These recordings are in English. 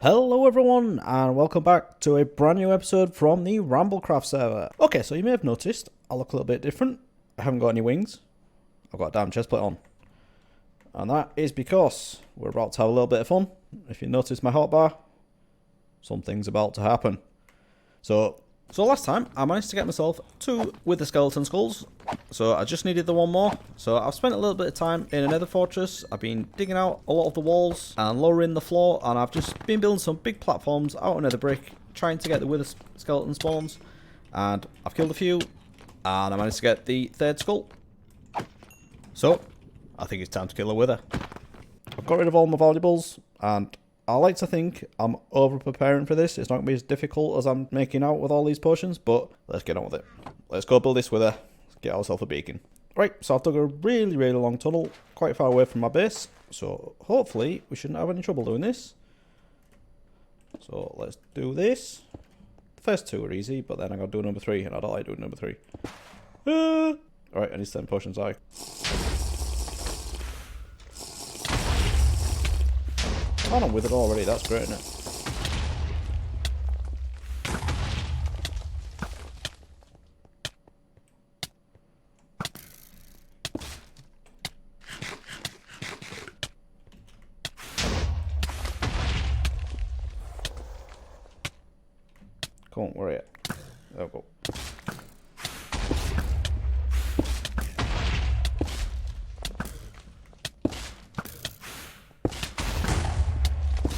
Hello everyone and welcome back to a brand new episode from the RambleCraft server. Okay, so you may have noticed I look a little bit different. I haven't got any wings. I've got a damn chestplate on. And that is because we're about to have a little bit of fun. If you notice my hotbar, something's about to happen. So last time I managed to get myself 2 with the skeleton skulls. So I just needed the 1 more. So I've spent a little bit of time in another fortress. I've been digging out a lot of the walls and lowering the floor, and I've just been building some big platforms out another brick, trying to get the wither skeleton spawns. And I've killed a few, and I managed to get the 3rd skull. So I think it's time to kill a wither. I've got rid of all my valuables, and I like to think I'm over preparing for this. It's not going to be as difficult as I'm making out with all these potions, but let's get on with it. Let's go build this wither. Get ourselves a beacon. Right, so I've dug a really long tunnel quite far away from my base, so hopefully we shouldn't have any trouble doing this. So let's do this. The first 2 are easy, but then I gotta do number 3, and I don't like doing number 3. Alright, I need 7 potions. I'm with it already, that's great, isn't it? Come on, where are you? There we go.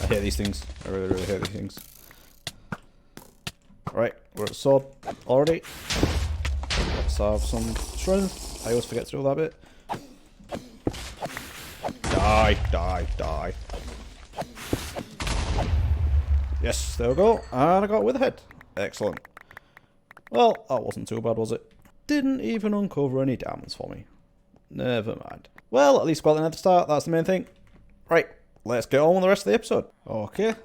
I hate these things. I really hate these things. Right, we're at sword already. Let's have some strength. I always forget to do that bit. Die. Yes, there we go. And I got with a head. Excellent. Well, that wasn't too bad, was it? Didn't even uncover any diamonds for me. Never mind. Well, at least got the nether start. That's the main thing. Right, let's get on with the rest of the episode. Okay,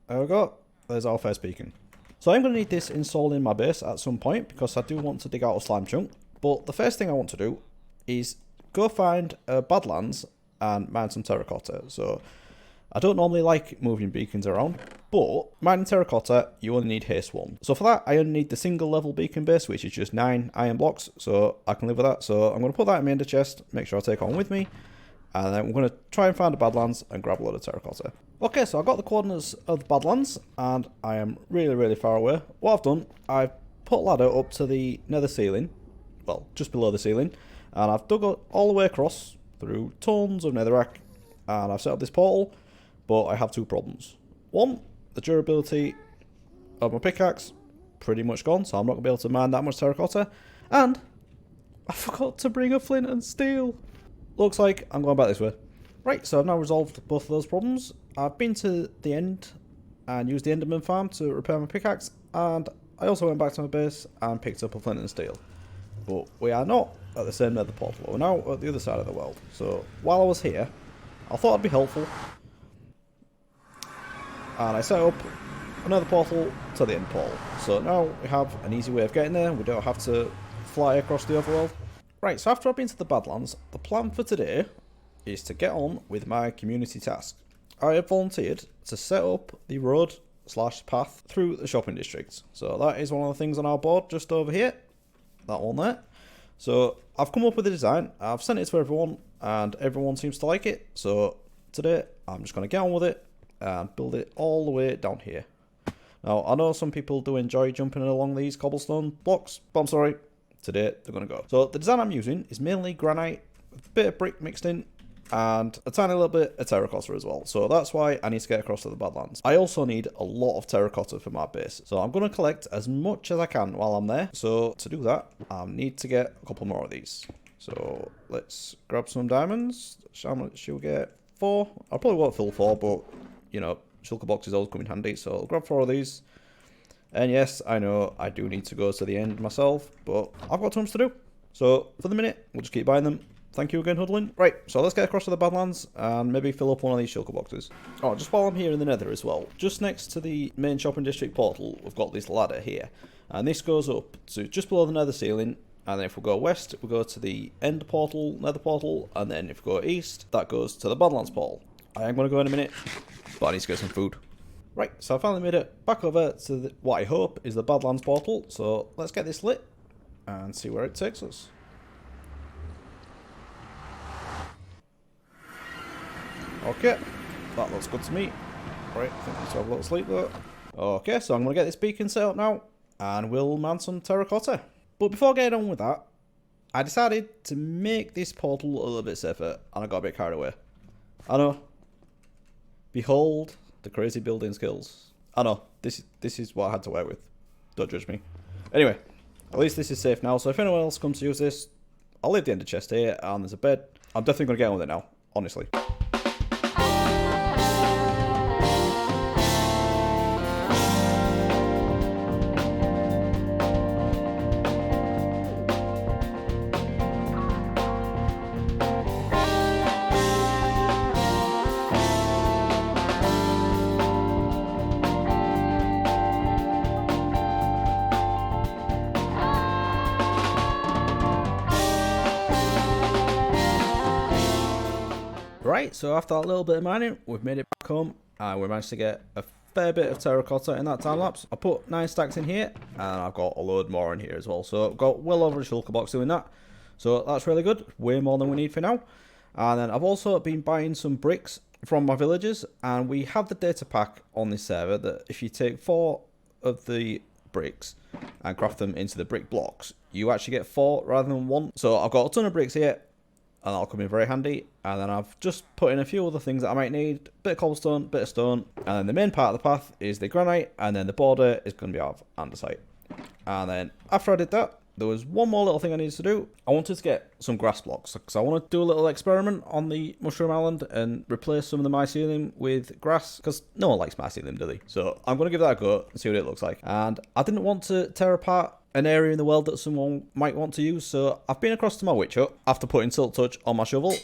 there we go. There's our first beacon. So I'm going to need this installed in my base at some point because I do want to dig out a slime chunk. But the first thing I want to do is go find a badlands and mine some terracotta. So I don't normally like moving beacons around, but mining terracotta, you only need haste 1. So for that, I only need the single level beacon base, which is just 9 iron blocks, so I can live with that. So I'm going to put that in my ender chest, make sure I take it on with me, and then I'm going to try and find the badlands and grab a load of terracotta. Okay, so I got the coordinates of the badlands, and I am really far away. What I've done, I've put a ladder up to the nether ceiling, well, just below the ceiling, and I've dug all the way across through tons of netherrack, and I've set up this portal. But I have 2 problems. 1, the durability of my pickaxe, pretty much gone, so I'm not going to be able to mine that much terracotta. And I forgot to bring a flint and steel. Looks like I'm going back this way. Right, so I've now resolved both of those problems. I've been to the end and used the Enderman farm to repair my pickaxe. And I also went back to my base and picked up a flint and steel. But we are not at the same nether portal. We're now at the other side of the world. So while I was here, I thought it'd be helpful. And I set up another portal to the end portal. So now we have an easy way of getting there. We don't have to fly across the overworld. Right, so after I've been to the Badlands, the plan for today is to get on with my community task. I have volunteered to set up the road/path through the shopping district. So that is one of the things on our board just over here. That one there. So I've come up with a design. I've sent it to everyone and everyone seems to like it. So today I'm just going to get on with it and build it all the way down here. Now, I know some people do enjoy jumping along these cobblestone blocks, but I'm sorry, today they're going to go. So the design I'm using is mainly granite, with a bit of brick mixed in, and a tiny little bit of terracotta as well. So that's why I need to get across to the Badlands. I also need a lot of terracotta for my base, so I'm going to collect as much as I can while I'm there. So to do that, I need to get a couple more of these. So let's grab some diamonds. How much should we get? 4? I probably won't fill 4, but you know, shulker boxes always come in handy, so I'll grab 4 of these. And yes, I know I do need to go to the end myself, but I've got tons to do. So for the minute, we'll just keep buying them. Thank you again, Huddling. Right, so let's get across to the Badlands and maybe fill up one of these shulker boxes. Oh, just while I'm here in the nether as well, just next to the main shopping district portal, we've got this ladder here. And this goes up to just below the nether ceiling, and then if we go west, we go to the end portal, nether portal, and then if we go east, that goes to the Badlands portal. I am going to go in a minute, but I need to get some food. Right, so I finally made it back over to what I hope is the Badlands portal. So let's get this lit and see where it takes us. Okay, that looks good to me. Right, I think we need to have a little sleep though. Okay, so I'm going to get this beacon set up now and we'll man some terracotta. But before getting on with that, I decided to make this portal a little bit safer and I got a bit carried away. I know. Behold the crazy building skills. I know, this is what I had to work with. Don't judge me. Anyway, at least this is safe now, so if anyone else comes to use this, I'll leave the ender chest here and there's a bed. I'm definitely going to get on with it now, honestly. Right, so after that little bit of mining, we've made it back home and we managed to get a fair bit of terracotta in that time lapse. I put 9 stacks in here and I've got a load more in here as well. So I've got well over a shulker box doing that. So that's really good, way more than we need for now. And then I've also been buying some bricks from my villagers and we have the data pack on this server that if you take 4 of the bricks and craft them into the brick blocks, you actually get 4 rather than 1. So I've got a ton of bricks here. And that'll come in very handy. And then I've just put in a few other things that I might need. Bit of cobblestone, bit of stone. And then the main part of the path is the granite. And then the border is going to be out of andesite. And then after I did that, there was one more little thing I needed to do. I wanted to get some grass blocks. Because I want to do a little experiment on the Mushroom Island. And replace some of the mycelium with grass. Because no one likes mycelium, do they? So I'm going to give that a go and see what it looks like. And I didn't want to tear apart an area in the world that someone might want to use, so I've been across to my witch hut after putting Silk Touch on my shovel,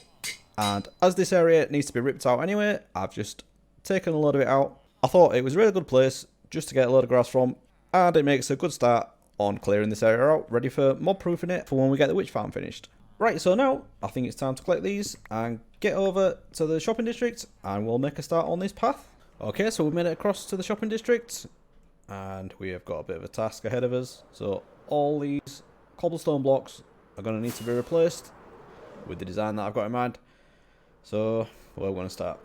and as this area needs to be ripped out anyway, I've just taken a load of it out. I thought it was a really good place just to get a load of grass from, and it makes a good start on clearing this area out, ready for mob proofing it for when we get the witch farm finished. Right, so now I think it's time to collect these and get over to the shopping district, and we'll make a start on this path. Okay, so we've made it across to the shopping district. And we have got a bit of a task ahead of us. So all these cobblestone blocks are going to need to be replaced with the design that I've got in mind. So where we're going to start.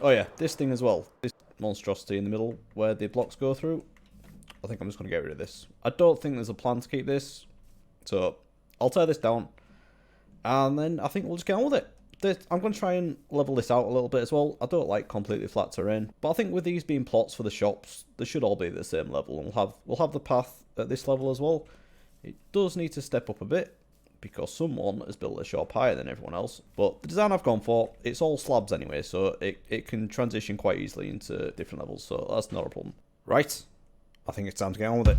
Oh yeah, this thing as well. This monstrosity in the middle where the blocks go through. I think I'm just going to get rid of this. I don't think there's a plan to keep this. So I'll tear this down. And then I think we'll just get on with it. I'm going to try and level this out a little bit as well. I don't like completely flat terrain, but I think with these being plots for the shops, they should all be at the same level, and we'll have the path at this level as well. It does need to step up a bit because someone has built a shop higher than everyone else, but the design I've gone for, it's all slabs anyway, so it can transition quite easily into different levels, so that's not a problem. Right, I think it's time to get on with it.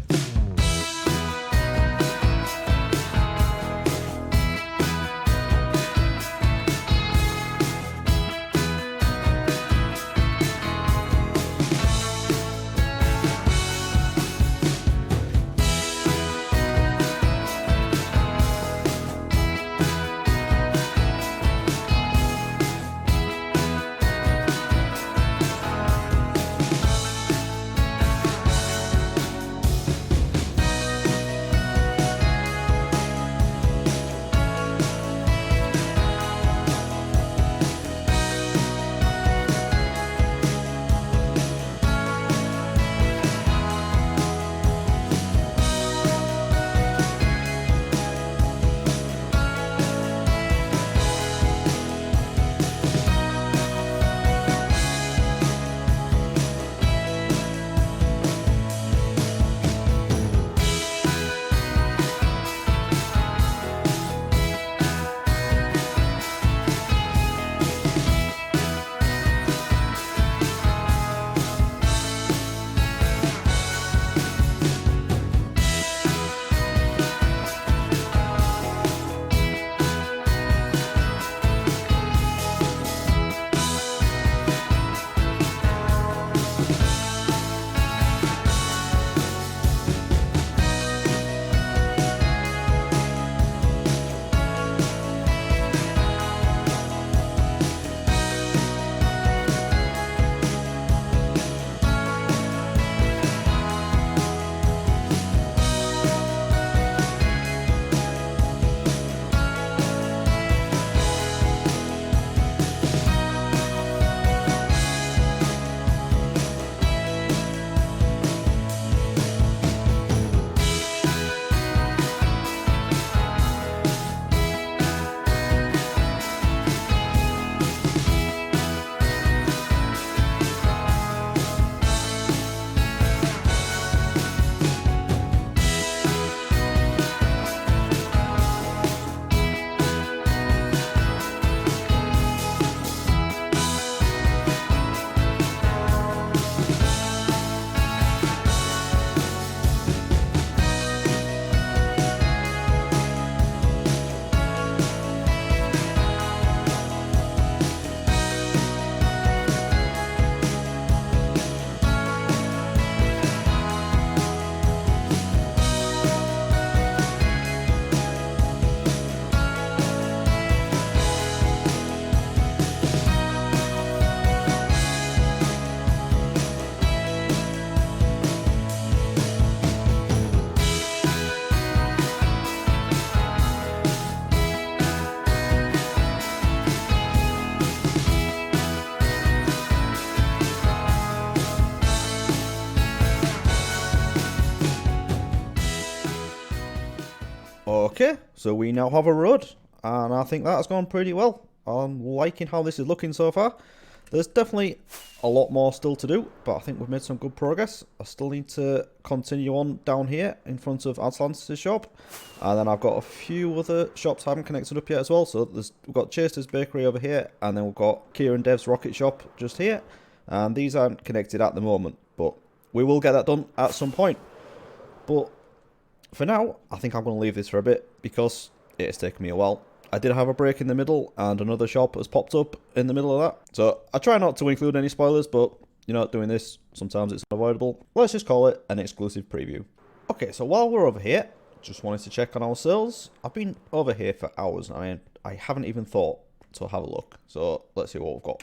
Okay, so we now have a road, and I think that's gone pretty well. I'm liking how this is looking so far. There's definitely a lot more still to do, but I think we've made some good progress. I still need to continue on down here in front of Aslan's shop, and then I've got a few other shops I haven't connected up yet as well. So we've got Chaster's Bakery over here, and then we've got Kieran Dev's Rocket Shop just here, and these aren't connected at the moment, but we will get that done at some point. But for now, I think I'm going to leave this for a bit because it has taken me a while. I did have a break in the middle, and another shop has popped up in the middle of that. So I try not to include any spoilers, but you know, doing this, sometimes it's unavoidable. Let's just call it an exclusive preview. Okay, so while we're over here, just wanted to check on our sales. I've been over here for hours, and I haven't even thought to have a look. So let's see what we've got.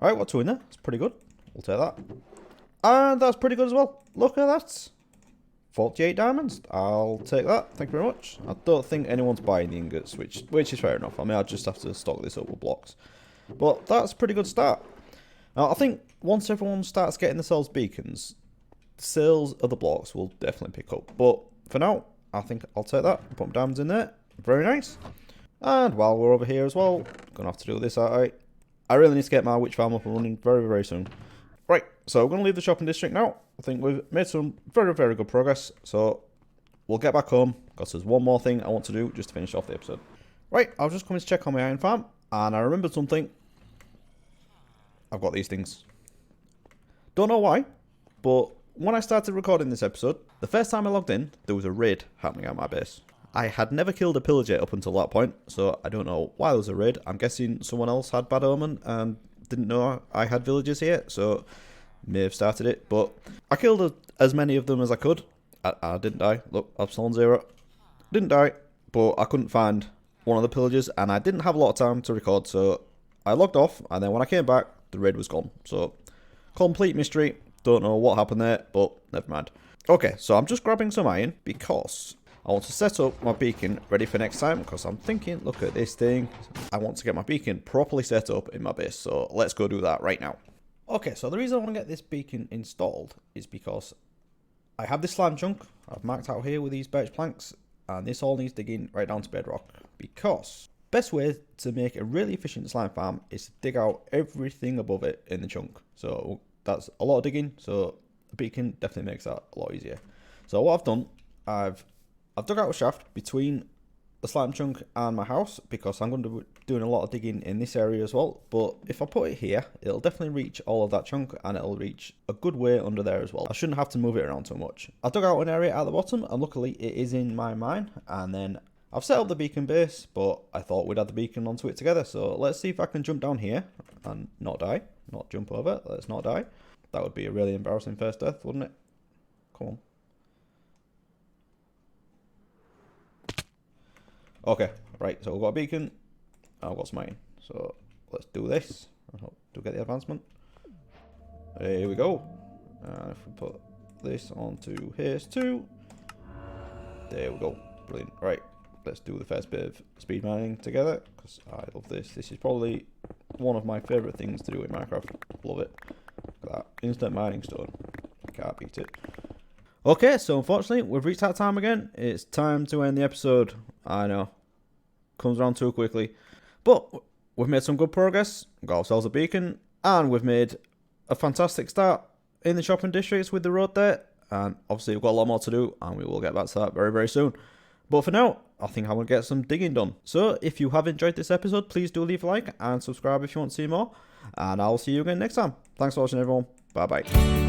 Alright, what's in there? It's pretty good. We'll take that. And that's pretty good as well. Look at that. 48 diamonds. I'll take that. Thank you very much. I don't think anyone's buying the ingots, which is fair enough. I mean, I'll just have to stock this up with blocks. But that's a pretty good start. Now, I think once everyone starts getting themselves beacons, sales of the blocks will definitely pick up. But for now, I think I'll take that. Put my diamonds in there. Very nice. And while we're over here as well, gonna have to do this, aren't I really need to get my witch farm up and running very, very soon. Right, so we're going to leave the shopping district now. I think we've made some very, very good progress. So we'll get back home because there's one more thing I want to do just to finish off the episode. Right, I was just coming to check on my iron farm, and I remembered something. I've got these things. Don't know why, but when I started recording this episode, the first time I logged in, there was a raid happening at my base. I had never killed a pillager up until that point, so I don't know why there was a raid. I'm guessing someone else had bad omen and didn't know I had villagers here, so may have started it. But I killed as many of them as I could. I didn't die. Look, I'm still on 0. Didn't die, but I couldn't find one of the pillagers, and I didn't have a lot of time to record, so I logged off, and then when I came back, the raid was gone. So, complete mystery. Don't know what happened there, but never mind. Okay, so I'm just grabbing some iron because I want to set up my beacon ready for next time, because I'm thinking, look at this thing. I want to get my beacon properly set up in my base, so let's go do that right now. Okay, so the reason I want to get this beacon installed is because I have this slime chunk I've marked out here with these birch planks, and this all needs digging right down to bedrock, because best way to make a really efficient slime farm is to dig out everything above it in the chunk. So that's a lot of digging, so a beacon definitely makes that a lot easier. So what I've done, I've dug out a shaft between the slime chunk and my house, because I'm going to be doing a lot of digging in this area as well. But if I put it here, it'll definitely reach all of that chunk, and it'll reach a good way under there as well. I shouldn't have to move it around too much. I dug out an area at the bottom, and luckily it is in my mine. And then I've set up the beacon base, but I thought we'd add the beacon onto it together. So let's see if I can jump down here and not die. Not jump over. Let's not die. That would be a really embarrassing first death, wouldn't it? Come on. Okay, right, so we've got a beacon, I've got some iron, so let's do this. I hope to get the advancement. Here we go. If we put this onto haste 2, there we go, brilliant. Right, let's do the first bit of speed mining together, because I love this. This is probably one of my favourite things to do in Minecraft. Love it. Look at that, instant mining stone, can't beat it. Okay, so unfortunately, we've reached that time again. It's time to end the episode. I know. Comes around too quickly. But we've made some good progress. Got ourselves a beacon. And we've made a fantastic start in the shopping districts with the road there. And obviously, we've got a lot more to do. And we will get back to that very, very soon. But for now, I think I'm going to get some digging done. So if you have enjoyed this episode, please do leave a like and subscribe if you want to see more. And I'll see you again next time. Thanks for watching, everyone. Bye-bye.